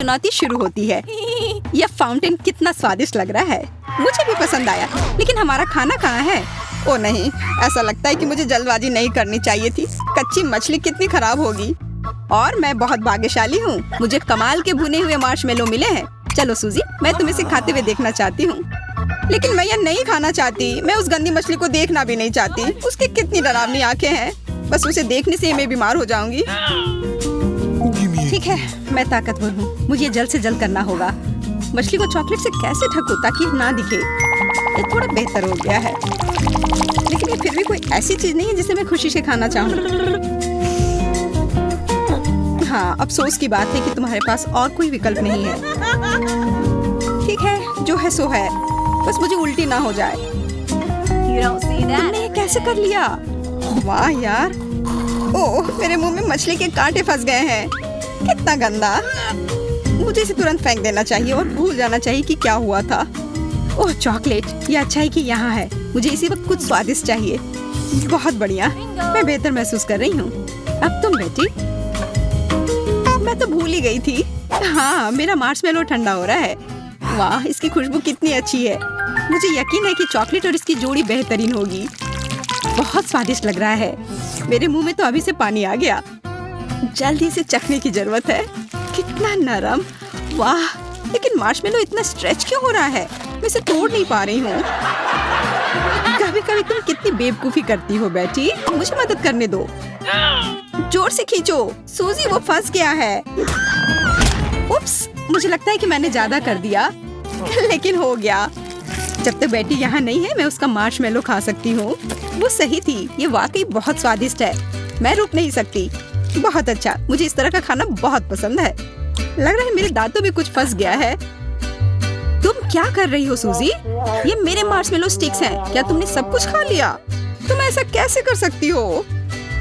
चुनौती शुरू होती है। यह फाउंटेन कितना स्वादिष्ट लग रहा है, मुझे भी पसंद आया। लेकिन हमारा खाना कहाँ है? ओ नहीं, ऐसा लगता है कि मुझे जल्दबाजी नहीं करनी चाहिए थी। कच्ची मछली कितनी खराब होगी। और मैं बहुत भाग्यशाली हूँ, मुझे कमाल के भुने हुए मार्शमेलो मिले हैं। चलो सूजी, मैं तुम्हें इसे खाते हुए देखना चाहती हूँ। लेकिन मैं यह नहीं खाना चाहती। मैं उस गंदी मछली को देखना भी नहीं चाहती। उसकी कितनी डरावनी आंखें हैं। बस उसे देखने से मैं बीमार हो जाऊंगी। ठीक है, मैं ताकतवर हूँ, मुझे जल्द से जल्द करना होगा। मछली को चॉकलेट से कैसे ढकूं ताकि ना दिखे। ये थोड़ा बेहतर हो गया है, लेकिन ये फिर भी कोई ऐसी चीज नहीं है जिसे मैं खुशी से खाना चाहूँ। हाँ, अफसोस की बात है कि तुम्हारे पास और कोई विकल्प नहीं है। ठीक है, जो है सो है, बस मुझे उल्टी ना हो जाए। तुमने ये कैसे कर लिया? वाह यार, ओह मेरे मुंह में मछली के कांटे फंस गए हैं। कितना गंदा। मुझे इसे तुरंत फेंक देना चाहिए और भूल जाना चाहिए कि क्या हुआ था। ओह चॉकलेट, ये अच्छा है कि यहाँ है। मुझे इसी वक्त कुछ स्वादिष्ट चाहिए। बहुत बढ़िया, मैं बेहतर महसूस कर रही हूँ। अब तुम बेटी। मैं तो भूल ही गई थी। हाँ, मेरा मार्शमेलो ठंडा हो रहा है। वाह, इसकी खुशबू कितनी अच्छी है। मुझे यकीन है कि चॉकलेट और इसकी जोड़ी बेहतरीन होगी। बहुत स्वादिष्ट लग रहा है। मेरे मुंह में तो अभी से पानी आ गया। जल्दी से चखने की जरूरत है। कितना नरम। वाह, लेकिन मार्शमेलो इतना स्ट्रेच क्यों हो रहा है? मैं इसे तोड़ नहीं पा रही हूँ। कभी कभी तुम कितनी बेवकूफी करती हो बेटी। मुझे मदद करने दो। जोर से खींचो सूजी, वो फंस गया है। उप्स, मुझे लगता है कि मैंने ज्यादा कर दिया, लेकिन हो गया। जब तक बेटी यहाँ नहीं है, मैं उसका मार्शमेलो खा सकती हूँ। वो सही थी, ये वाकई बहुत स्वादिष्ट है। मैं रुक नहीं सकती। बहुत अच्छा, मुझे इस तरह का खाना बहुत पसंद है। लग रहा है मेरे दांतों में कुछ फंस गया है। तुम क्या कर रही हो सूजी? ये मेरे मार्शमेलो स्टिक्स हैं। क्या तुमने सब कुछ खा लिया? तुम ऐसा कैसे कर सकती हो?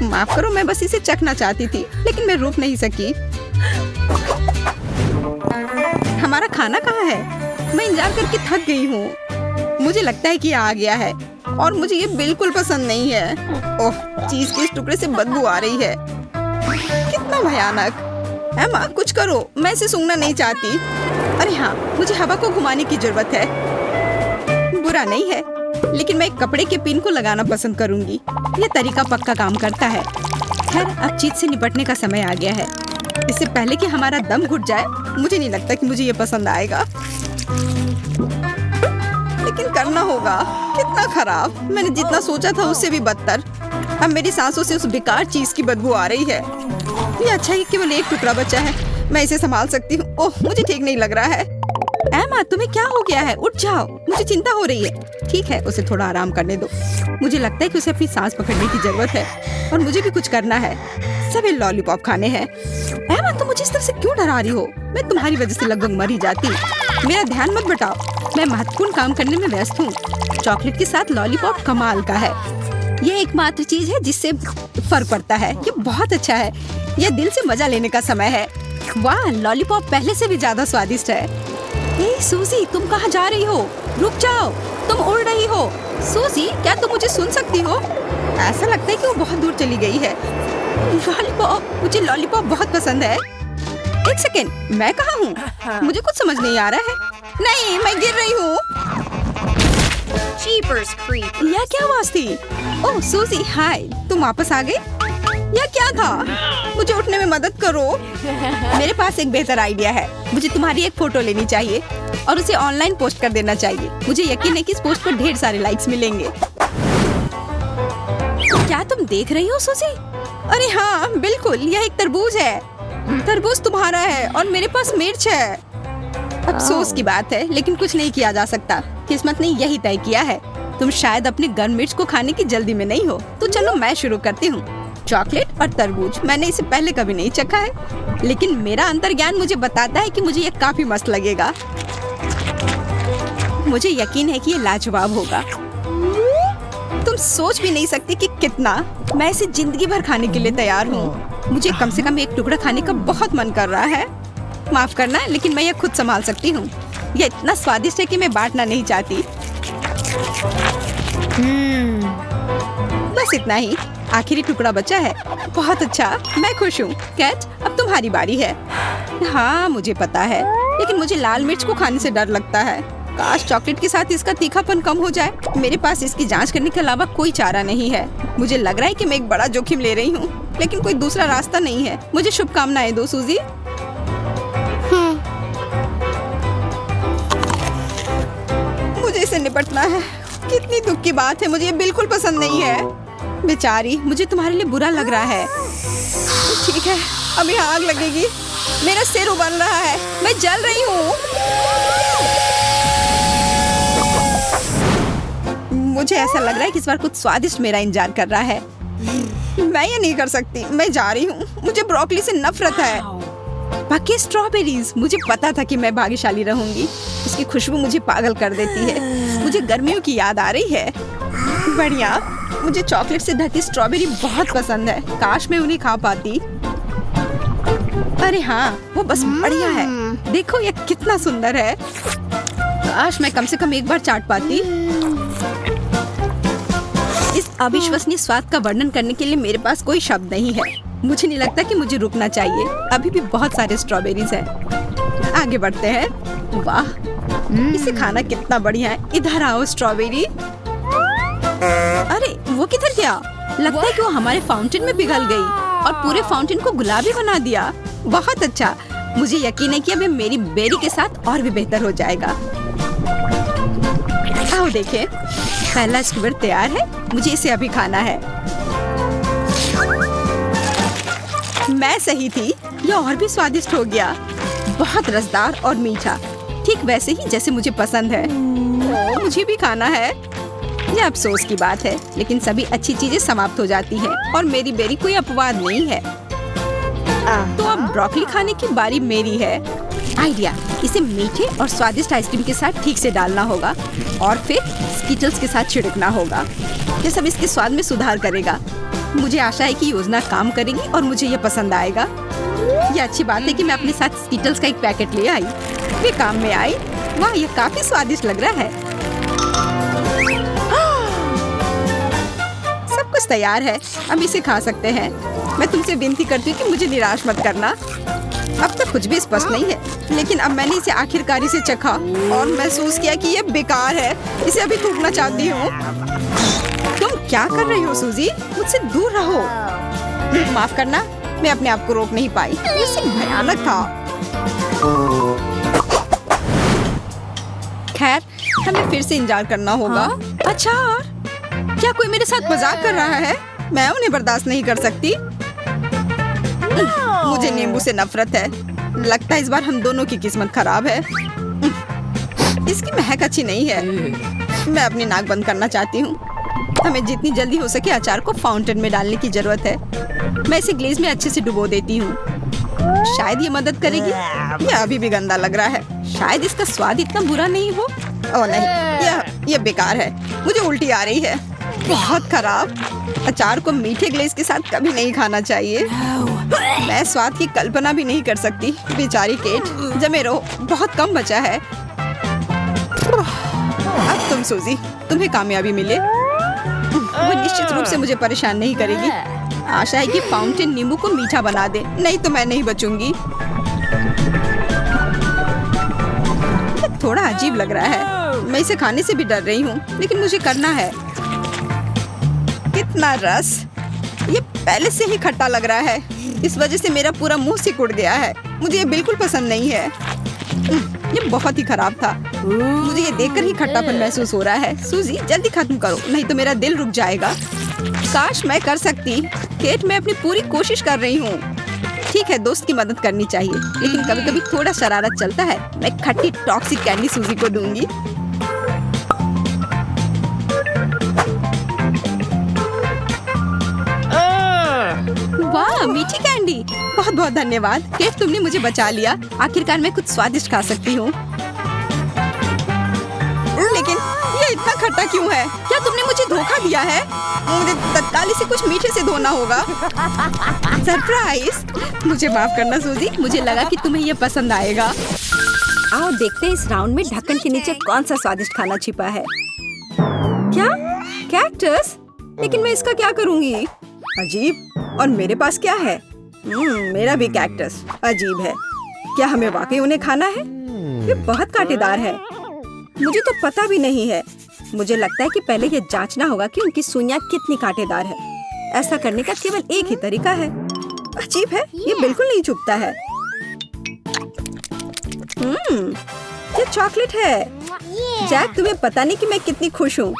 माफ करो, मैं बस इसे चखना चाहती थी, लेकिन मैं रुक नहीं सकी। हमारा खाना कहाँ है? मैं इंतजार करके थक गई हूँ। मुझे लगता है कि आ गया है और मुझे ये बिल्कुल पसंद नहीं है। ओह, चीज के इस टुकड़े से बदबू आ रही है। कितना भयानक। एमा, कुछ करो, मैं इसे सूंघना नहीं चाहती। अरे हाँ, मुझे हवा को घुमाने की जरूरत है। बुरा नहीं है, लेकिन मैं एक कपड़े के पिन को लगाना पसंद करूंगी। ये तरीका पक्का काम करता है। खैर, अब चीज से निपटने का समय आ गया है। इससे पहले कि हमारा दम घुट जाए, मुझे नहीं लगता कि मुझे ये पसंद आएगा, लेकिन करना होगा। कितना खराब। मैंने जितना सोचा था उससे भी बदतर। अब मेरी सांसों से उस बेकार चीज की बदबू आ रही है। ये अच्छा है कि केवल एक टुकड़ा बचा है, मैं इसे संभाल सकती हूँ। ओह, मुझे ठीक नहीं लग रहा है। एमा, तुम्हें क्या हो गया है? उठ जाओ, मुझे चिंता हो रही है। ठीक है, उसे थोड़ा आराम करने दो। मुझे लगता है कि उसे अपनी सांस पकड़ने की जरूरत है और मुझे भी कुछ करना है। सभी लॉलीपॉप खाने हैं। एमा, तुम मुझे इस तरह से क्यों डरा रही हो? मैं तुम्हारी वजह से लगभग मर ही जाती। मेरा ध्यान मत बटाओ, मैं महत्वपूर्ण काम करने में व्यस्त हूँ। चॉकलेट के साथ लॉलीपॉप कमाल का है। यह एकमात्र चीज है जिससे फर्क पड़ता है। ये बहुत अच्छा है। यह दिल से मजा लेने का समय है। वाह, लॉलीपॉप पहले से भी ज्यादा स्वादिष्ट है। ए सूजी, तुम कहाँ जा रही हो? रुक जाओ, तुम उड़ रही हो। सूजी, क्या तुम मुझे सुन सकती हो? ऐसा लगता है कि वो बहुत दूर चली गई है। लॉलीपॉप, मुझे लॉलीपॉप बहुत पसंद है। एक सेकेंड, मैं कहाँ हूँ? मुझे कुछ समझ नहीं आ रहा है। नहीं, मैं गिर रही हूँ। यह क्या आवाज थी? ओह सूजी, हाय, तुम वापस आ गई? यह क्या था? मुझे उठने में मदद करो। मेरे पास एक बेहतर आइडिया है। मुझे तुम्हारी एक फोटो लेनी चाहिए और उसे ऑनलाइन पोस्ट कर देना चाहिए। मुझे यकीन है कि इस पोस्ट पर ढेर सारे लाइक्स मिलेंगे। क्या तुम देख रही हो सूजी? अरे हाँ, बिल्कुल, यह एक तरबूज है। तरबूज तुम्हारा है और मेरे पास मिर्च है। अफसोस की बात है, लेकिन कुछ नहीं किया जा सकता। किस्मत ने यही तय किया है। तुम शायद अपने गर्म मिर्च को खाने की जल्दी में नहीं हो, तो चलो मैं शुरू करती हूँ। चॉकलेट और तरबूज, मैंने इसे पहले कभी नहीं चखा है, लेकिन मेरा अंतर्ज्ञान मुझे बताता है कि मुझे ये काफी मस्त लगेगा। मुझे यकीन है कि ये लाजवाब होगा। तुम सोच भी नहीं सकती कि कितना। मैं इसे जिंदगी भर खाने के लिए तैयार हूँ। मुझे कम से कम एक टुकड़ा खाने का बहुत मन कर रहा है। माफ करना, लेकिन मैं ये खुद संभाल सकती हूँ। यह इतना स्वादिष्ट है कि मैं बांटना नहीं चाहती। बस इतना ही, आखिरी टुकड़ा बचा है। बहुत अच्छा, मैं खुश हूँ। कैट, अब तुम्हारी बारी है। हाँ मुझे पता है, लेकिन मुझे लाल मिर्च को खाने से डर लगता है। काश चॉकलेट के साथ इसका तीखापन कम हो जाए। मेरे पास इसकी जांच करने के अलावा कोई चारा नहीं है। मुझे लग रहा है कि मैं एक बड़ा जोखिम ले रही हूँ, लेकिन कोई दूसरा रास्ता नहीं है। मुझे शुभकामनाएं दो सूजी। मुझे इसे निपटना है। कितनी दुख की बात है, मुझे ये बिल्कुल पसंद नहीं है। बेचारी, मुझे तुम्हारे लिए बुरा लग रहा है। ठीक है, अब यहाँ आग लगेगी। मेरा सिर उबल रहा है, मैं जल रही हूँ। मुझे ऐसा लग रहा है कि इस बार कुछ स्वादिष्ट मेरा इंतजार कर रहा है। मैं ये नहीं कर सकती, मैं जा रही हूँ। मुझे ब्रोकली से नफरत है। बाकी स्ट्रॉबेरीज, मुझे पता था कि मैं भाग्यशाली रहूंगी। इसकी खुशबू मुझे पागल कर देती है। मुझे गर्मियों की याद आ रही है। बढ़िया, मुझे चॉकलेट से ढकी स्ट्रॉबेरी बहुत पसंद है। काश मैं उन्हें खा पाती। अरे हाँ, वो बस बढ़िया है। देखो ये कितना सुंदर है। काश मैं कम से कम एक बार चाट पाती। इस अविश्वसनीय स्वाद का वर्णन करने के लिए मेरे पास कोई शब्द नहीं है। मुझे नहीं लगता कि मुझे रुकना चाहिए। अभी भी बहुत सारे स्ट्रॉबेरीज हैं। आगे बढ़ते हैं। वाह, इसे खाना कितना बढ़िया है। इधर आओ स्ट्रॉबेरी। अरे वो किधर गया? लगता है कि वो हमारे फाउंटेन में पिघल गई और पूरे फाउंटेन को गुलाबी बना दिया। बहुत अच्छा। मुझे यकीन है कि अब मेरी बेरी के साथ और भी बेहतर हो जाएगा। आओ देखें, पहला स्क्वायर तैयार है। मुझे इसे अभी खाना है। मैं सही थी, यह और भी स्वादिष्ट हो गया। बहुत रसदार और मीठा, ठीक वैसे ही जैसे मुझे पसंद है। मुझे भी खाना है। यह अफसोस की बात है, लेकिन सभी अच्छी चीजें समाप्त हो जाती हैं और मेरी बेरी कोई अपवाद नहीं है। तो अब ब्रोकली खाने की बारी मेरी है। आइडिया, इसे मीठे और स्वादिष्ट आइसक्रीम के साथ ठीक से डालना होगा और फिर स्कीटल्स के साथ छिड़कना होगा। यह सब इसके स्वाद में सुधार करेगा। मुझे आशा है कि योजना काम करेगी और मुझे यह पसंद आएगा। यह अच्छी बात है कि मैं अपने साथ स्कीटल्स का एक पैकेट ले आई। वे काम में आई। वाह, यह काफी स्वादिष्ट लग रहा है। सब कुछ तैयार है, अब इसे खा सकते हैं। मैं तुमसे विनती करती हूँ कि मुझे निराश मत करना। अब तक कुछ भी स्पष्ट नहीं है, लेकिन अब मैंने इसे आखिरकार से चखा और महसूस किया कि यह बेकार है। इसे अभी थूकना चाहती हूँ। तुम क्या कर रही हो सूजी? मुझसे दूर रहो। माफ करना, मैं अपने आप को रोक नहीं पाई। ये सिर्फ भयानक था। खैर, हमें फिर से इंतजार करना होगा। अच्छा, क्या कोई मेरे साथ मजाक कर रहा है? मैं उन्हें बर्दाश्त नहीं कर सकती। मुझे नींबू से नफरत है। लगता है इस बार हम दोनों की किस्मत खराब है। इसकी महक अच्छी नहीं है। मैं अपनी नाक बंद करना चाहती हूँ। हमें जितनी जल्दी हो सके अचार को फाउंटेन में डालने की जरूरत है। मैं इसे ग्लेज में अच्छे से डुबो देती हूँ। शायद ये मदद करेगी। यह अभी भी गंदा लग रहा है। शायद इसका स्वाद इतना बुरा नहीं हो। ओह नहीं, यह बेकार है। मुझे उल्टी आ रही है। बहुत खराब। अचार को मीठे ग्लेज के साथ कभी नहीं खाना चाहिए। मैं स्वाद की कल्पना भी नहीं कर सकती। बेचारी केट, जमे रहो, बहुत कम बचा है। अब तुम सूजी, तुम्हें कामयाबी मिले। वो निश्चित रूप से मुझे परेशान नहीं करेगी। आशा है कि फाउंटेन नींबू को मीठा बना दे, नहीं तो मैं नहीं बचूंगी। थोड़ा अजीब लग रहा है। मैं इसे खाने से भी डर रही हूँ, लेकिन मुझे करना है। कितना रस! ये पहले से ही खट्टा लग रहा है। इस वजह से मेरा पूरा मुंह सिकुड़ गया है। मुझे ये बिल्कुल पसंद नहीं है। ये बहुत ही खराब था। मुझे ये देखकर ही खट्टापन महसूस हो रहा है। सूजी, जल्दी खत्म करो, नहीं तो मेरा दिल रुक जाएगा। काश मैं कर सकती। केट, मैं अपनी पूरी कोशिश कर रही हूँ। ठीक है, दोस्त की मदद करनी चाहिए, लेकिन कभी कभी थोड़ा शरारत चलता है। मैं खट्टी टॉक्सिक कैंडी सूजी को दूंगी। वाह, मीठी कैंडी! बहुत बहुत धन्यवाद केट, तुमने मुझे बचा लिया। आखिरकार मैं कुछ स्वादिष्ट खा सकती हूँ। लेकिन ये इतना खट्टा क्यों है? क्या तुमने मुझे धोखा दिया है? मुझे तत्काल इसे कुछ मीठे से धोना होगा। सरप्राइज! मुझे माफ करना सूजी, मुझे लगा कि तुम्हें ये पसंद आएगा। आओ देखते हैं इस राउंड में ढक्कन के नीचे कौन सा स्वादिष्ट खाना छिपा है। क्या? कैक्टस? लेकिन मैं इसका क्या करूँगी? अजीब। और मेरे पास क्या है? मेरा भी कैक्टस। अजीब है। क्या हमें वाकई उन्हें खाना है? ये बहुत कांटेदार है। मुझे तो पता भी नहीं है। मुझे लगता है कि पहले ये जांचना होगा कि उनकी सुइयां कितनी कांटेदार है। ऐसा करने का केवल एक ही तरीका है। अजीब है, ये बिल्कुल नहीं चुभता है। ये चॉकलेट है। जैक, तुम्हें पता नहीं कि मैं कितनी खुश हूँ।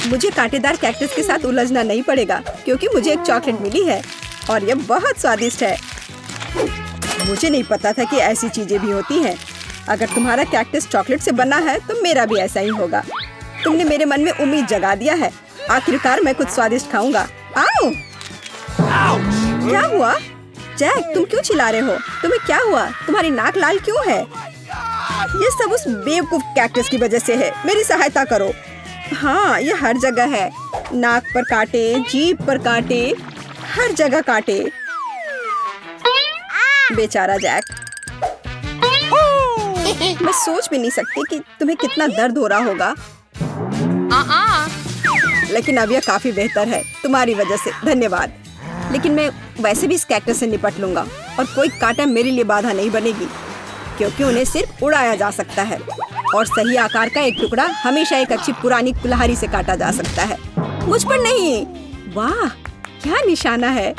मुझे कांटेदार कैक्टस के साथ उलझना नहीं पड़ेगा क्योंकि मुझे एक चॉकलेट मिली है और यह बहुत स्वादिष्ट है। मुझे नहीं पता था कि ऐसी चीजें भी होती हैं। अगर तुम्हारा कैक्टस चॉकलेट से बना है तो मेरा भी ऐसा ही होगा। तुमने मेरे मन में उम्मीद जगा दिया है। आखिरकार मैं कुछ स्वादिष्ट खाऊंगा। आओ! क्या हुआ? जैक, तुम क्यों चिल्ला रहे हो? तुम्हें क्या हुआ? तुम्हारी नाक लाल क्यों है? ये सब उस बेवकूफ कैक्टस की वजह से है। मेरी सहायता करो। हाँ, ये हर जगह है। नाक पर कांटे, जीभ पर कांटे, हर जगह कांटे। बेचारा जैक। मैं सोच भी नहीं सकती कि तुम्हें कितना दर्द हो रहा होगा। लेकिन अब यह काफी बेहतर है तुम्हारी वजह से। धन्यवाद। लेकिन मैं वैसे भी इस कैक्टस से निपट लूंगा और कोई कांटा मेरे लिए बाधा नहीं बनेगी क्योंकि उन्हें सिर्फ उड़ाया जा सकता है और सही आकार का एक टुकड़ा हमेशा एक अच्छी पुरानी कुल्हाड़ी से काटा जा सकता है। मुझ पर नहीं। वाह, क्या निशाना है।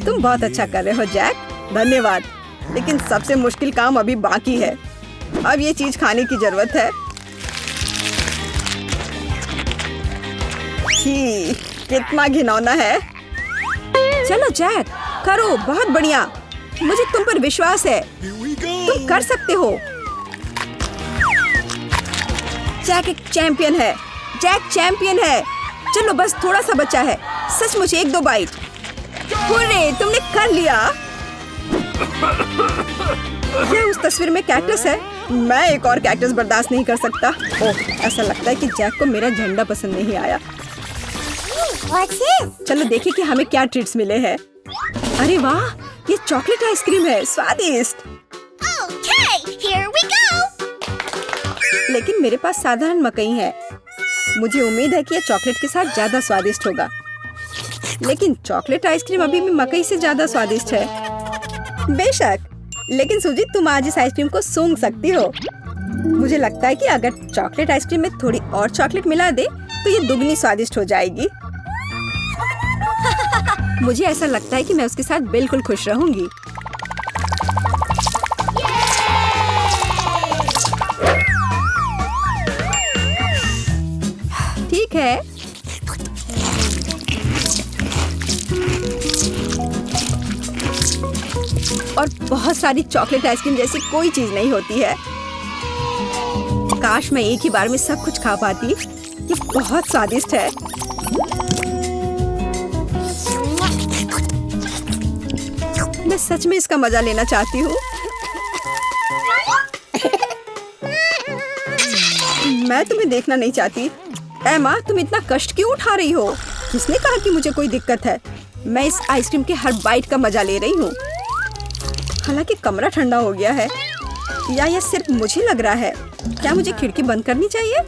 तुम बहुत अच्छा कर रहे हो जैक। धन्यवाद। लेकिन सबसे मुश्किल काम अभी बाकी है। अब ये चीज खाने की जरूरत है। छी, कितना घिनौना है। चलो जैक, करो। बहुत बढ़िया। मुझे तुम पर विश्वास है। तुम कर सकते हो। जैक एक चैंपियन है। जैक चैंपियन है। चलो बस थोड़ा सा बचा है। सचमुच 1-2 बाइट। हुर्रे, तुमने कर लिया। ये उस तस्वीर में कैक्टस है। मैं एक और कैक्टस बर्दाश्त नहीं कर सकता। ओह, ऐसा लगता है कि जैक को मेरा झंडा पसंद नहीं आया। चलो देखिए कि हमें क्या ट्रीट्स मिले हैं। अरे वाह, ये चॉकलेट आइसक्रीम है। स्वादिष्ट। Here we go. लेकिन मेरे पास साधारण मकई है। मुझे उम्मीद है कि यह चॉकलेट के साथ ज्यादा स्वादिष्ट होगा। लेकिन चॉकलेट आइसक्रीम अभी भी मकई से ज्यादा स्वादिष्ट है। बेशक। लेकिन सूजी, तुम आज इस आइसक्रीम को सूंघ सकती हो। मुझे लगता है कि अगर चॉकलेट आइसक्रीम में थोड़ी और चॉकलेट मिला दे तो ये दुगनी स्वादिष्ट हो जाएगी। मुझे ऐसा लगता है कि मैं उसके साथ बिल्कुल खुश रहूंगी। ठीक है। और बहुत सारी चॉकलेट आइसक्रीम जैसी कोई चीज नहीं होती है। काश मैं एक ही बार में सब कुछ खा पाती। ये बहुत स्वादिष्ट है। मैं सच में इसका मजा लेना चाहती हूँ। मैं तुम्हें देखना नहीं चाहती। माँ, तुम इतना कष्ट क्यों उठा रही हो? किसने कहा कि मुझे कोई दिक्कत है? मैं इस आइसक्रीम के हर बाइट का मजा ले रही हूँ। हालांकि कमरा ठंडा हो गया है। या यह सिर्फ मुझे लग रहा है? क्या मुझे खिड़की बंद करनी चाहिए?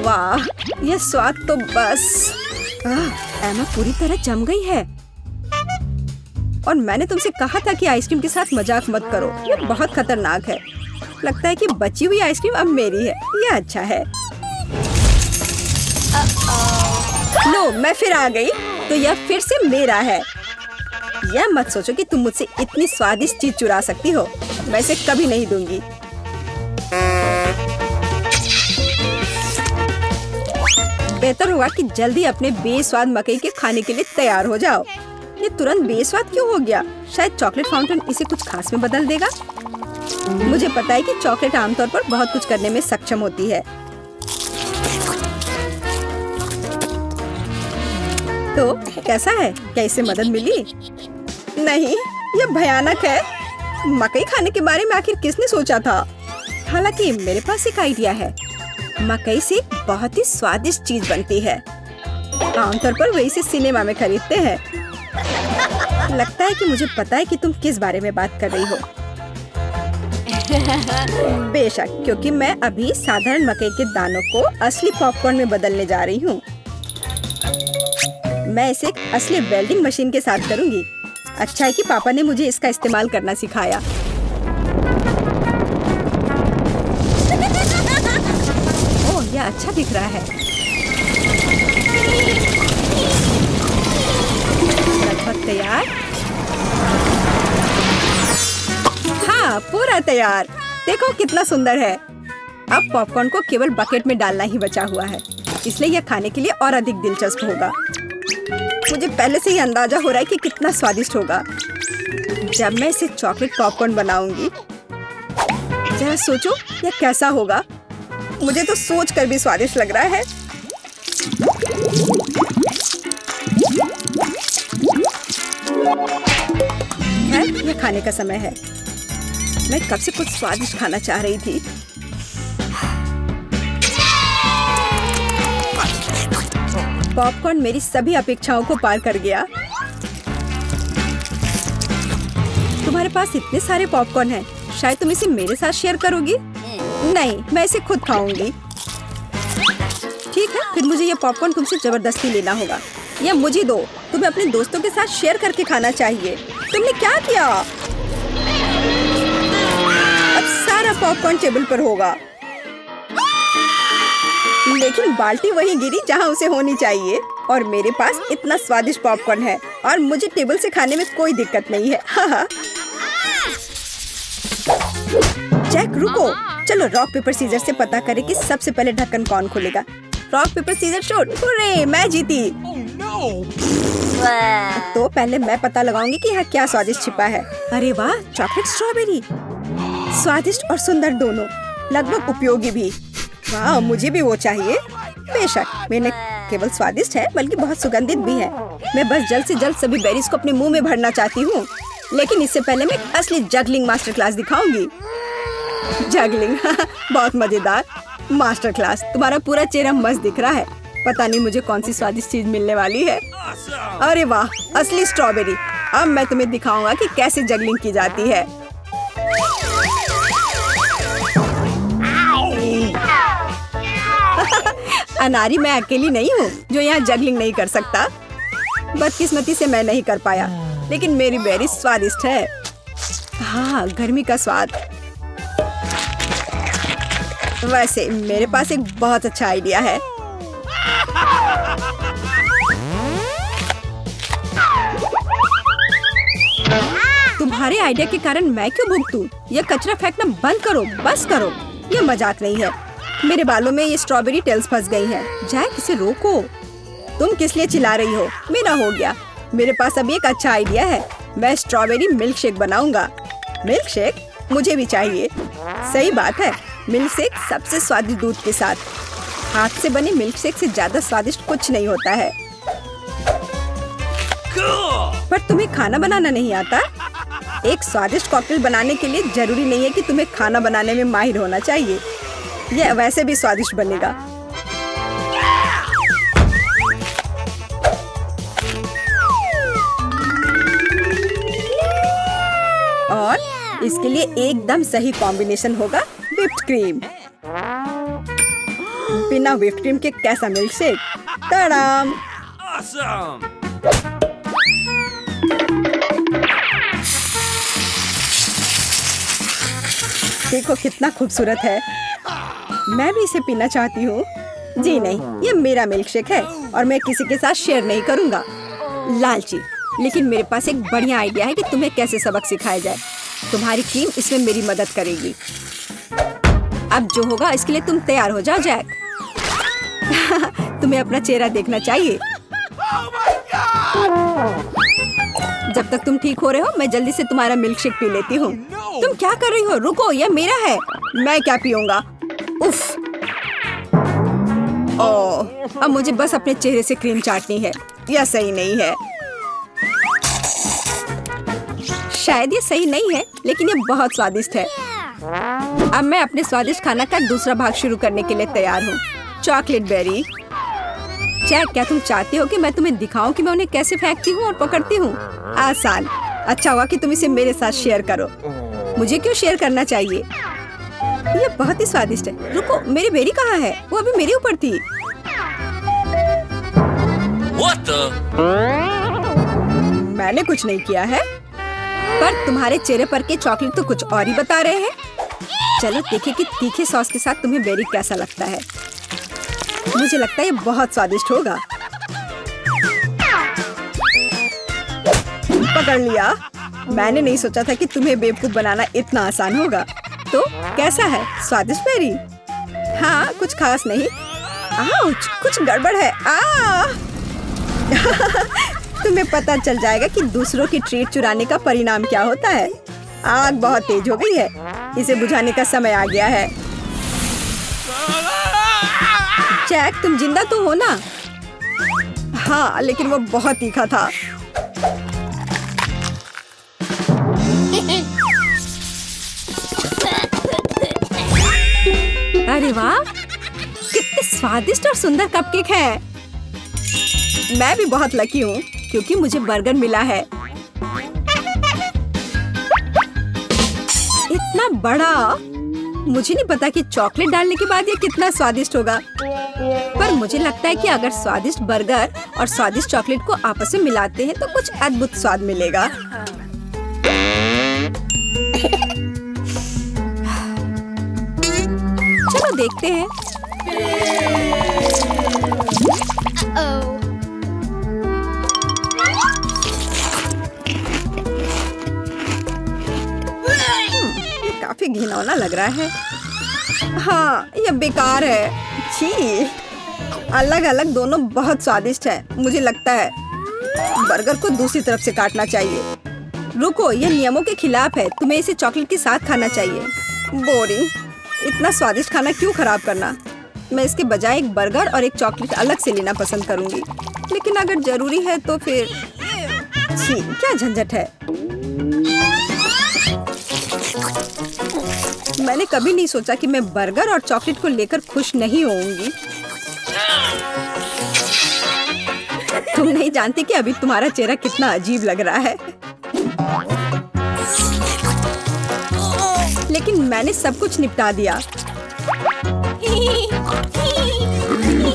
वाह, यह स्वाद तो बस। एमा पूरी तरह जम गई है। और मैंने तुमसे कहा था कि आइसक्रीम के साथ मजाक मत करो। ये बहुत खतरनाक है। लगता है कि बची हुई आइसक्रीम अब मेरी है। यह अच्छा है। लो, मैं फिर आ गई तो यह फिर से मेरा है। यह मत सोचो कि तुम मुझसे इतनी स्वादिष्ट चीज चुरा सकती हो। मैं इसे कभी नहीं दूंगी। बेहतर होगा कि जल्दी अपने बेस्वाद मकई के खाने के लिए तैयार हो जाओ। ये तुरंत बेस्वाद क्यों हो गया? शायद चॉकलेट फाउंटेन इसे कुछ खास में बदल देगा। मुझे पता है कि चॉकलेट आमतौर पर बहुत कुछ करने में सक्षम होती है। तो कैसा है? क्या इससे मदद मिली? नहीं, यह भयानक है। मकई खाने के बारे में आखिर किसने सोचा था? हालांकि मेरे पास एक आइडिया है। मकई से बहुत ही स्वादिष्ट चीज बनती है। आमतौर पर वे इसे सिनेमा में खरीदते हैं। लगता है कि मुझे पता है कि तुम किस बारे में बात कर रही हो। बेशक, क्योंकि मैं अभी साधारण मकई के दानों को असली पॉपकॉर्न में बदलने जा रही हूँ। मैं इसे एक असली वेल्डिंग मशीन के साथ करूंगी। अच्छा है कि पापा ने मुझे इसका इस्तेमाल करना सिखाया। ओह, यह अच्छा दिख रहा है। लगभग तैयार। हाँ, पूरा तैयार। देखो कितना सुंदर है। अब पॉपकॉर्न को केवल बकेट में डालना ही बचा हुआ है, इसलिए यह खाने के लिए और अधिक दिलचस्प होगा। मुझे पहले से ही अंदाजा हो रहा है कि कितना स्वादिष्ट होगा। जब मैं इसे चॉकलेट पॉपकॉर्न बनाऊंगी, जरा सोचो यह कैसा होगा। मुझे तो सोच कर भी स्वादिष्ट लग रहा है। खैर, यह खाने का समय है। मैं कब से कुछ स्वादिष्ट खाना चाह रही थी। पॉपकॉर्न मेरी सभी अपेक्षाओं को पार कर गया। तुम्हारे पास इतने सारे पॉपकॉर्न हैं, शायद तुम इसे मेरे साथ शेयर करोगी? नहीं, मैं इसे खुद खाऊंगी। ठीक है, फिर मुझे यह पॉपकॉर्न तुमसे जबरदस्ती लेना होगा। यह मुझे दो। तुम्हें अपने दोस्तों के साथ शेयर करके खाना चाहिए। तुमने क्या किया? अब सारा पॉपकॉर्न टेबल पर होगा, लेकिन बाल्टी वहीं गिरी जहां उसे होनी चाहिए। और मेरे पास इतना स्वादिष्ट पॉपकॉर्न है और मुझे टेबल से खाने में कोई दिक्कत नहीं है। हाँ। जैक रुको, चलो रॉक पेपर सीजर से पता करें कि सबसे पहले ढक्कन कौन खोलेगा। Rock paper scissor shoot. Hurray, मैं जीती। तो पहले मैं पता लगाऊंगी कि यहाँ क्या स्वादिष्ट छिपा है। अरे वाह, चॉकलेट स्ट्रॉबेरी। स्वादिष्ट और सुंदर दोनों, लगभग उपयोगी भी। वाह, मुझे भी वो चाहिए। बेशक, मैंने केवल स्वादिष्ट है बल्कि बहुत सुगंधित भी है। मैं बस जल्द से जल्द सभी बेरीज को अपने मुंह में भरना चाहती हूँ, लेकिन इससे पहले मैं असली जगलिंग मास्टर क्लास दिखाऊंगी। जगलिंग बहुत मजेदार। Master class. तुम्हारा पूरा चेहरा मस्त दिख रहा है। पता नहीं मुझे कौन सी स्वादिष्ट चीज मिलने वाली है। अरे वाह, असली स्ट्रॉबेरी। अब मैं तुम्हें दिखाऊंगा कि कैसे जगलिंग की जाती है। अनारी, मैं अकेली नहीं हूँ जो यहाँ जगलिंग नहीं कर सकता। बदकिस्मती से मैं नहीं कर पाया, लेकिन मेरी बेरी स्वादिष्ट है। हाँ, गर्मी का स्वाद। वैसे मेरे पास एक बहुत अच्छा आइडिया है। तुम्हारे आइडिया के कारण मैं क्यों भुगतूं? यह कचरा फेंकना बंद करो, बस करो। यह मजाक नहीं है। मेरे बालों में ये स्ट्रॉबेरी टेल्स फंस गई हैं। जैक, इसे रोको। तुम किस लिए चिल्ला रही हो? मेरा हो गया। मेरे पास अभी एक अच्छा आइडिया है। मैं स्ट्रॉबेरी मिल्क शेक बनाऊंगा। Milk shake? मुझे भी चाहिए। सही बात है, मिल्क शेक सबसे स्वादिष्ट दूध के साथ। हाथ से बने मिल्क शेक से ज्यादा स्वादिष्ट कुछ नहीं होता है। पर तुम्हें खाना बनाना नहीं आता? एक स्वादिष्ट कॉकटेल बनाने के लिए जरूरी नहीं है कि तुम्हें खाना बनाने में माहिर होना चाहिए। यह वैसे भी स्वादिष्ट बनेगा। और इसके लिए एकदम सही कॉम्बिनेशन होगा व्हिप्ड क्रीम। बिना व्हिप्ड क्रीम के कैसा मिल्क शेक? तड़ाम! देखो कितना खूबसूरत है। मैं भी इसे पीना चाहती हूँ। जी नहीं, ये मेरा मिल्क शेक है और मैं किसी के साथ शेयर नहीं करूँगा। लालची, लेकिन मेरे पास एक बढ़िया आइडिया है कि तुम्हें कैसे सबक सिखाया जाए। तुम्हारी क्रीम इसमें मेरी मदद करेगी। अब जो होगा इसके लिए तुम तैयार हो जाओ, जैक। तुम्हें अपना चेहरा देखना चाहिए। जब तक तुम ठीक हो रहे हो, मैं जल्दी से तुम्हारा मिल्क शेक पी लेती हूँ। तुम क्या कर रही हो? रुको, यह मेरा है। मैं क्या पीऊंगा? उफ! ओह, अब मुझे बस अपने चेहरे से क्रीम चाटनी है। यह सही नहीं है। शायद ये सही नहीं है, लेकिन ये बहुत स्वादिष्ट है। अब मैं अपने स्वादिष्ट खाना का दूसरा भाग शुरू करने के लिए तैयार हूँ। Chocolate berry. जैक, क्या तुम चाहती हो कि मैं तुम्हें दिखाऊं कि मैं उन्हें कैसे फेंकती हूँ और पकड़ती हूँ? आसान। अच्छा हुआ कि तुम इसे मेरे साथ शेयर करो। मुझे क्यों शेयर करना चाहिए? ये बहुत ही स्वादिष्ट है। रुको, मेरी बेरी कहाँ है? वो अभी मेरे ऊपर थी। मैंने कुछ नहीं किया है। पर तुम्हारे चेहरे पर के चॉकलेट तो कुछ और ही बता रहे हैं। चलो देखें कि तीखे सॉस के साथ तुम्हें बेरी कैसा लगता है। मुझे लगता है ये बहुत स्वादिष्ट होगा। पकड़ लिया। मैंने नहीं सोचा था कि तुम्हें बेवकूफ बनाना इतना आसान होगा। तो कैसा है? स्वादिष्ट बेरी? हाँ, कुछ खास नहीं। आउच, कुछ गड़बड़ है। तुम्हें पता चल जाएगा कि दूसरों की ट्रीट चुराने का परिणाम क्या होता है। आग बहुत तेज हो गई है। इसे बुझाने का समय आ गया है। जैक, तुम जिंदा तो हो ना? हाँ, लेकिन वो बहुत तीखा था। अरे वाह, कितने स्वादिष्ट और सुंदर कपकेक हैं। मैं भी बहुत लकी हूँ क्योंकि मुझे बर्गर मिला है। इतना बड़ा। मुझे नहीं पता कि चॉकलेट डालने के बाद ये कितना स्वादिष्ट होगा। पर मुझे लगता है कि अगर स्वादिष्ट बर्गर और स्वादिष्ट चॉकलेट को आपस में मिलाते हैं तो कुछ अद्भुत स्वाद मिलेगा। चलो देखते हैं। ये काफी घिनौना लग रहा है। हाँ, ये बेकार है। छी, अलग अलग दोनों बहुत स्वादिष्ट है। मुझे लगता है बर्गर को दूसरी तरफ से काटना चाहिए। रुको, ये नियमों के खिलाफ है। तुम्हें इसे चॉकलेट के साथ खाना चाहिए। बोरिंग। इतना स्वादिष्ट खाना क्यों खराब करना। मैं इसके बजाय एक बर्गर और एक चॉकलेट अलग से लेना पसंद करूंगी। लेकिन अगर जरूरी है तो फिर छी, क्या झंझट है। मैंने कभी नहीं सोचा कि मैं बर्गर और चॉकलेट को लेकर खुश नहीं होऊंगी। तुम नहीं जानती कि अभी तुम्हारा चेहरा कितना अजीब लग रहा है। लेकिन मैंने सब कुछ निपटा दिया।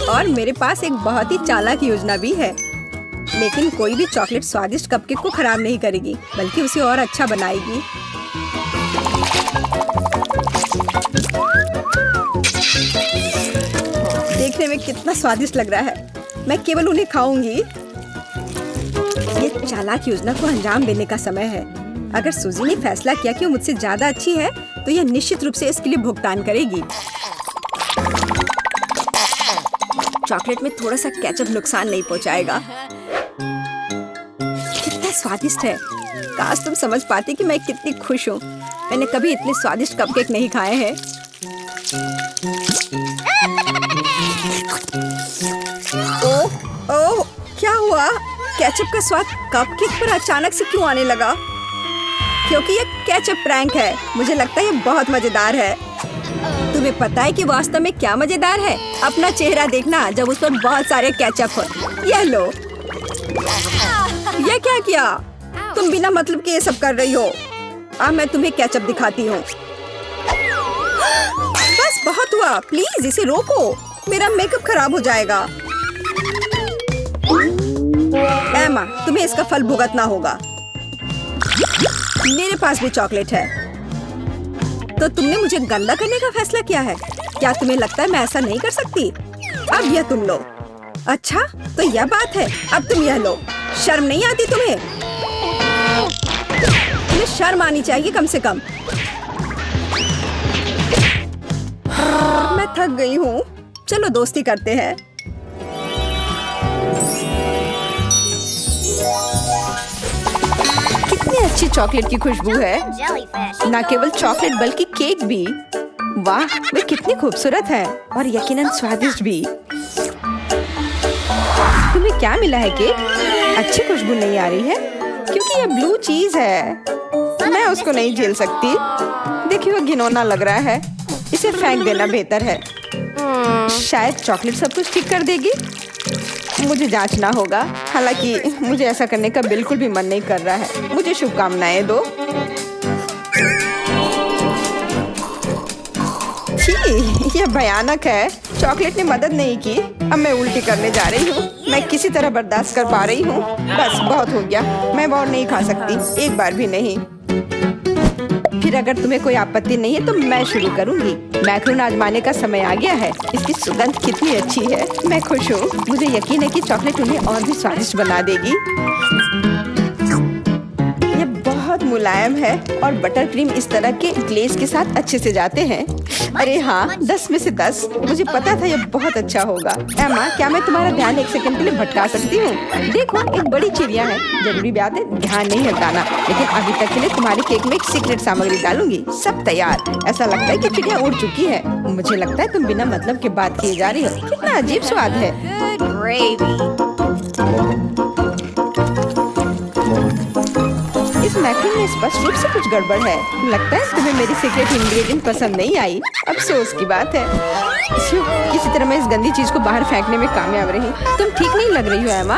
और मेरे पास एक बहुत ही चालाक योजना भी है। लेकिन कोई भी चॉकलेट स्वादिष्ट कपकेक को खराब नहीं करेगी, बल्कि उसे और अच्छा बनाएगी। देखने में कितना स्वादिष्ट लग रहा है। मैं केवल उन्हें खाऊंगी। ये चालाक योजना को अंजाम देने का समय है। अगर सूजी ने फैसला किया कि वो मुझसे ज्यादा अच्छी है, तो यह निश्चित रूप से इसके लिए भुगतान करेगी। चॉकलेट में थोड़ा सा केचप नुकसान नहीं पहुंचाएगा। कितना स्वादिष्ट है। काश तुम समझ पाती कि मैं कितनी खुश हूँ। मैंने कभी इतने स्वादिष्ट कपकेक नहीं खाए हैं। ओह, क्या हुआ? केचप का स्वाद कपकेक पर अचानक से क्यों आने लगा? क्योंकि ये केचप प्रैंक है। मुझे लगता है ये बहुत मजेदार है। तुम्हें पता है कि वास्तव में क्या मजेदार है? अपना चेहरा देखना जब उस पर बहुत सारे केचप हो। ये लो। ये क्या किया? तुम बिना मतलब के ये सब कर रही हो। अब मैं तुम्हें केचप दिखाती हूँ। बस बहुत हुआ। प्लीज इसे रोको। मेरा मेकअप खराब हो जाएगा। एमा, तुम्हें इसका फल भुगतना होगा। मेरे पास भी चॉकलेट है। तो तुमने मुझे गंदा करने का फैसला किया है। क्या तुम्हें लगता है मैं ऐसा नहीं कर सकती? अब यह तुम लो। अच्छा, तो यह बात है। अब तुम यह लो। शर्म नहीं आती तुम्हें? तुम्हें शर्म आनी चाहिए कम से कम। मैं थक गई हूँ। चलो दोस्ती करते हैं। कितनी अच्छी चॉकलेट की खुशबू है। Jellyfish. न केवल चॉकलेट बल्कि केक भी। वाह, वे कितनी खूबसूरत है और यकीनन स्वादिष्ट भी। तुम्हें क्या मिला है केक? अच्छी खुशबू नहीं आ रही है क्योंकि यह ब्लू चीज है। मैं उसको नहीं झेल सकती। देखिए, वो घिनौना लग रहा है। इसे फेंक देना बेहतर है। शायद चॉकलेट सब कुछ ठीक कर देगी। मुझे जांचना होगा। हालांकि मुझे ऐसा करने का बिल्कुल भी मन नहीं कर रहा है। मुझे शुभकामनाएं दो। छी, यह भयानक है। चॉकलेट ने मदद नहीं की। अब मैं उल्टी करने जा रही हूँ। मैं किसी तरह बर्दाश्त कर पा रही हूँ। बस बहुत हो गया, मैं और नहीं खा सकती, एक बार भी नहीं। फिर अगर तुम्हें कोई आपत्ति नहीं है तो मैं शुरू करूंगी। मैक्रोन आजमाने का समय आ गया है। इसकी सुगंध कितनी अच्छी है, मैं खुश हूँ। मुझे यकीन है कि चॉकलेट उन्हें और भी स्वादिष्ट बना देगी। ये बहुत मुलायम है और बटर क्रीम इस तरह के ग्लेज के साथ अच्छे से जाते हैं। अरे हाँ, 10 में से 10। मुझे पता था ये बहुत अच्छा होगा। एमा, क्या मैं तुम्हारा ध्यान एक सेकंड के लिए भटका सकती हूँ? देखो, एक बड़ी चिड़िया है। जरूरी बात है ध्यान नहीं हटाना, लेकिन अभी तक के लिए तुम्हारे केक में एक सीक्रेट सामग्री डालूंगी। सब तैयार। ऐसा लगता है कि चिड़िया उड़ चुकी है। मुझे लगता है तुम बिना मतलब के बात किए जा रही हो। कितना अजीब स्वाद है। इस मैक्रोन में स्पष्ट रूप से कुछ गड़बड़ है। लगता है तुम्हें मेरी सीक्रेट इंग्रेडिएंट पसंद नहीं आई। अफसोस की बात है। किसी तरह मैं इस गंदी चीज को बाहर फेंकने में कामयाब रही। तुम ठीक नहीं लग रही हो एमा।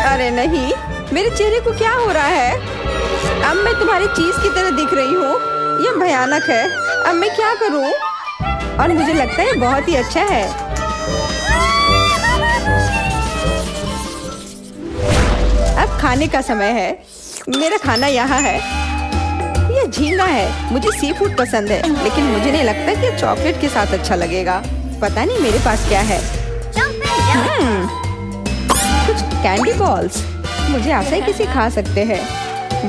अरे नहीं, मेरे चेहरे को क्या हो रहा है? अब मैं तुम्हारी चीज की तरह दिख रही हूँ। यह भयानक है। अब मैं क्या करूँ? और मुझे लगता है बहुत ही अच्छा है। अब खाने का समय है। मेरा खाना यहाँ है। यह झींगा है। मुझे सी फूड पसंद है, लेकिन मुझे नहीं लगता कि चॉकलेट के साथ अच्छा लगेगा। पता नहीं मेरे पास क्या है। कुछ कैंडी बॉल्स। मुझे आशा है किसी खा सकते हैं।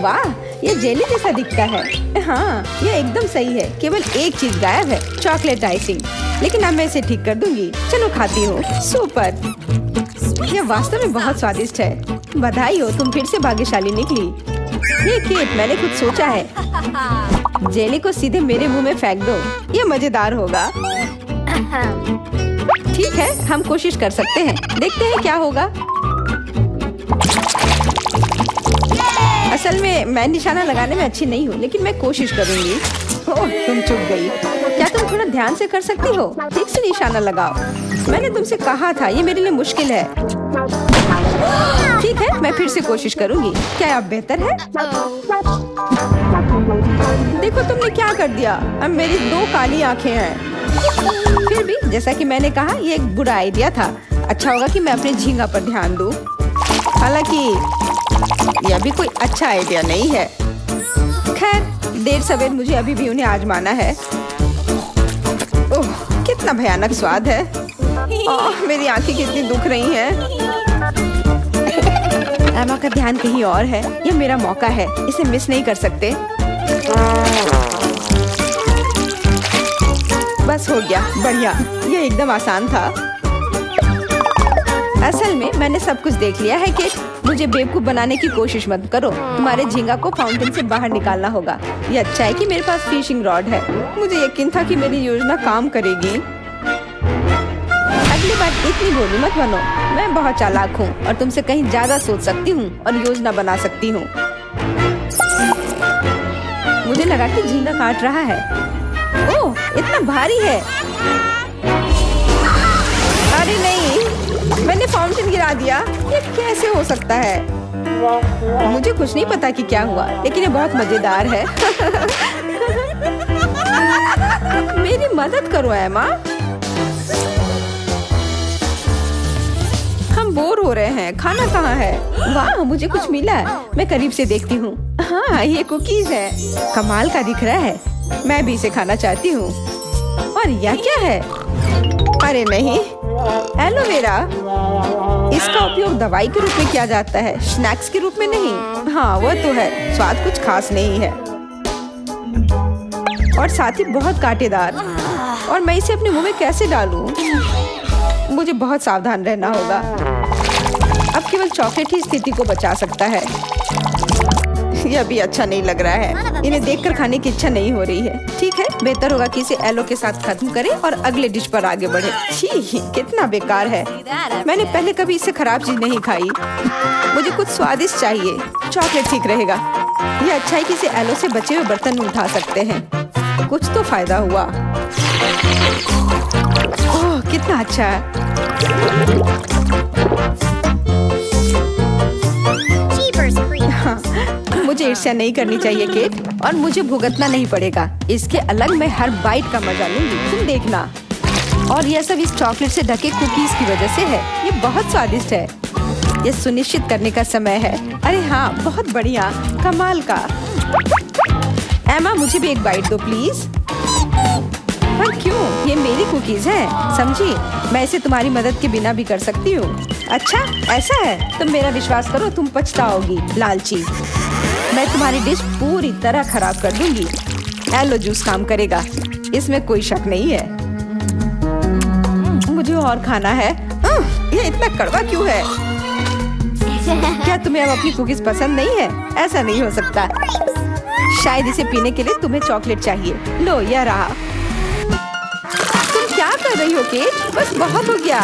वाह, यह जेली जैसा दिखता है। हाँ, यह एकदम सही है। केवल एक चीज गायब है, चॉकलेट आइसिंग। लेकिन अब मैं इसे ठीक कर दूंगी। चलो खाती हूँ। सुपर, यह वास्तव में बहुत स्वादिष्ट है। बधाई हो, तुम फिर से भाग्यशाली निकली। ये केक मैंने कुछ सोचा है। जेली को सीधे मेरे मुंह में फेंक दो। ये मजेदार होगा। ठीक है, हम कोशिश कर सकते हैं। देखते हैं क्या होगा। असल में मैं निशाना लगाने में अच्छी नहीं हूँ, लेकिन मैं कोशिश करूंगी। ओह, तुम चुप गई। क्या तुम थोड़ा ध्यान से कर सकती हो? ठीक से निशाना लगाओ। मैंने तुमसे कहा था, ये मेरे लिए मुश्किल है। ठीक है, मैं फिर से कोशिश करूंगी। क्या अब बेहतर है? देखो तुमने क्या कर दिया। अब मेरी 2 काली आंखें हैं। फिर भी जैसा कि मैंने कहा, ये एक बुरा आइडिया था। अच्छा होगा कि मैं अपने झींगा पर ध्यान दूं। हालांकि यह भी कोई अच्छा आइडिया नहीं है। खैर, देर सवेर मुझे अभी भी उन्हें आजमाना है। ओह, कितना भयानक स्वाद है। ओह, मेरी आंखें कितनी दुख रही हैं। एमा का ध्यान कहीं और है। यह मेरा मौका है, इसे मिस नहीं कर सकते। बस हो गया, बढ़िया। यह एकदम आसान था। असल में मैंने सब कुछ देख लिया है कि मुझे बेवकूफ बनाने की कोशिश मत करो। तुम्हारे झींगा को फाउंटेन से बाहर निकालना होगा। ये अच्छा है कि मेरे पास फिशिंग रॉड है। मुझे यकीन था कि मेरी योजना काम करेगी। अगली बार इतनी भोली मत बनो। मैं बहुत चालाक हूँ और तुमसे कहीं ज्यादा सोच सकती हूँ और योजना बना सकती हूँ। मुझे लगा कि झींगा काट रहा है। ओह, इतना भारी है। अरे नहीं, मैंने फाउंटेन गिरा दिया। ये कैसे हो सकता है? मुझे कुछ नहीं पता कि क्या हुआ, लेकिन ये बहुत मजेदार है। मेरी मदद करो एमा। हम बोर हो रहे हैं। खाना कहाँ है? वाह, मुझे कुछ मिला। मैं करीब से देखती हूँ। हाँ, ये कुकीज है। कमाल का दिख रहा है। मैं भी इसे खाना चाहती हूँ। और यह क्या है? अरे नहीं, एलोवेरा। इसका उपयोग दवाई के रूप में किया जाता है, स्नैक्स के रूप में नहीं। हाँ, वह तो है। स्वाद कुछ खास नहीं है और साथ ही बहुत कांटेदार। और मैं इसे अपने मुंह में कैसे डालूं? मुझे बहुत सावधान रहना होगा। अब केवल चॉकलेट ही स्थिति को बचा सकता है। यह भी अच्छा नहीं लग रहा है। इन्हें देखकर खाने की इच्छा नहीं हो रही है। ठीक है, बेहतर होगा कि इसे एलो के साथ खत्म करें और अगले डिश पर आगे बढ़े। छी, कितना बेकार है। मैंने पहले कभी इससे खराब चीज नहीं खाई। मुझे कुछ स्वादिष्ट चाहिए। चॉकलेट ठीक रहेगा। यह अच्छा है कि इसे एलो से बचे हुए बर्तन में उठा सकते हैं। कुछ तो फायदा हुआ। ओह, कितना अच्छा है। हाँ, मुझे ईर्ष्या नहीं करनी चाहिए केक, और मुझे भुगतना नहीं पड़ेगा। इसके अलग मैं हर बाइट का मजा लूंगी। तुम देखना। और यह सब इस चॉकलेट से ढके कुकीज की वजह से है। ये बहुत स्वादिष्ट है। ये सुनिश्चित करने का समय है। अरे हाँ, बहुत बढ़िया, कमाल का। एमा, मुझे भी एक बाइट दो प्लीज। पर क्यों? ये मेरी कुकीज है, समझी? मैं इसे तुम्हारी मदद के बिना भी कर सकती हूँ। अच्छा, ऐसा है? तुम मेरा विश्वास करो, तुम पछताओगी, लालची। मैं तुम्हारी डिश पूरी तरह खराब कर दूंगी। एलो जूस काम करेगा, इसमें कोई शक नहीं है। मुझे और खाना है। ये इतना कड़वा क्यों है? क्या तुम्हें अब अपनी कुकीज पसंद नहीं है? ऐसा नहीं हो सकता। शायद इसे पीने के लिए तुम्हें चॉकलेट चाहिए। लो, यह रहा। तुम क्या कर रही हो केट? बस बहुत हो गया।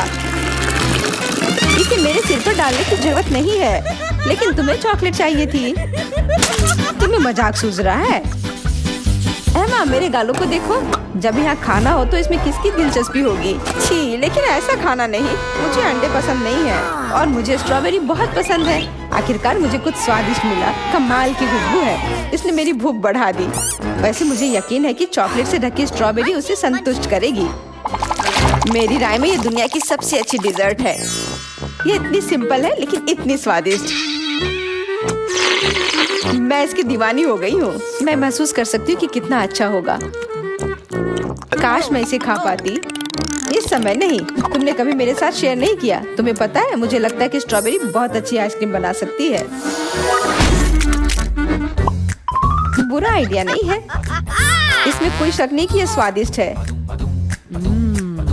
इसे मेरे सिर पर डालने की जरूरत नहीं है, लेकिन तुम्हें चॉकलेट चाहिए थी। तुम्हें मजाक सूझ रहा है? एमा, मेरे गालों को देखो। जब यहाँ खाना हो तो इसमें किसकी दिलचस्पी होगी? छी, लेकिन ऐसा खाना नहीं। मुझे अंडे पसंद नहीं है और मुझे स्ट्रॉबेरी बहुत पसंद है। आखिरकार मुझे कुछ स्वादिष्ट मिला। कमाल की खुशबू है, इसने मेरी भूख बढ़ा दी। वैसे मुझे यकीन है कि चॉकलेट से ढकी स्ट्रॉबेरी उसे संतुष्ट करेगी। मेरी राय में ये दुनिया की सबसे अच्छी डिजर्ट है। ये इतनी सिंपल है लेकिन इतनी स्वादिष्ट। मैं इसकी दीवानी हो गई हूँ। मैं महसूस कर सकती हूँ कि कितना अच्छा होगा। काश मैं इसे खा पाती। इस समय नहीं। तुमने कभी मेरे साथ शेयर नहीं किया। तुम्हें पता है, मुझे लगता है कि स्ट्रॉबेरी बहुत अच्छी आइसक्रीम बना सकती है। बुरा आइडिया नहीं है। इसमें कोई शक नहीं कि यह स्वादिष्ट है।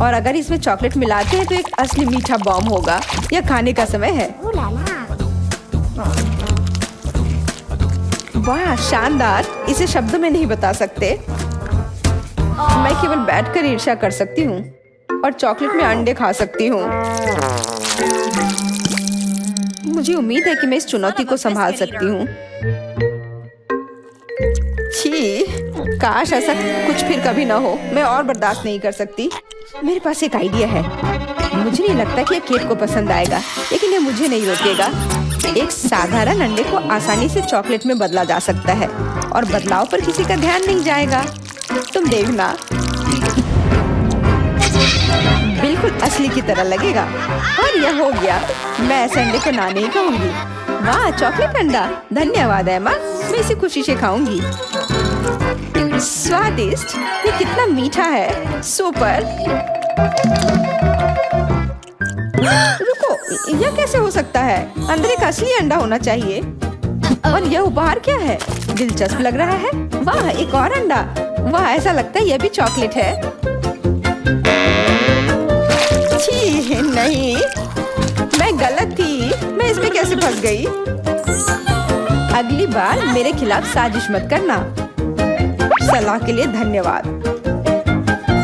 और अगर इसमें चॉकलेट मिलाते हैं तो एक असली मीठा बॉम्ब होगा। यह खाने का समय है। वाह, शानदार। इसे शब्दों में नहीं बता सकते। मैं केवल बैठकर ईर्ष्या कर सकती हूँ और चॉकलेट में अंडे खा सकती हूँ। मुझे उम्मीद है कि मैं इस चुनौती को संभाल सकती हूँ। छी, काश ऐसा कुछ फिर कभी ना हो। मैं और बर्दाश्त नहीं कर सकती। मेरे पास एक आइडिया है। मुझे नहीं लगता कि यह केट को पसंद आएगा, लेकिन यह मुझे नहीं रोकेगा। एक साधारण अंडे को आसानी से चॉकलेट में बदला जा सकता है और बदलाव पर किसी का ध्यान नहीं जाएगा। तुम देखना, बिल्कुल असली की तरह लगेगा। और यह हो गया। मैं ऐसे अंडे को ना नहीं कहूंगी। वाह, चॉकलेट अंडा। धन्यवाद एमा, मैं इसे खुशी से खाऊंगी। स्वादिष्ट। ये कितना मीठा है। सुपर। रुको, यह कैसे हो सकता है? अंदर एक असली अंडा होना चाहिए। और यह उपहार क्या है? दिलचस्प लग रहा है। वाह, एक और अंडा। वाह, ऐसा लगता है यह भी चॉकलेट है। छी, नहीं, मैं गलत थी। मैं इसमें कैसे फंस गई? अगली बार मेरे खिलाफ साजिश मत करना। सलाह के लिए धन्यवाद।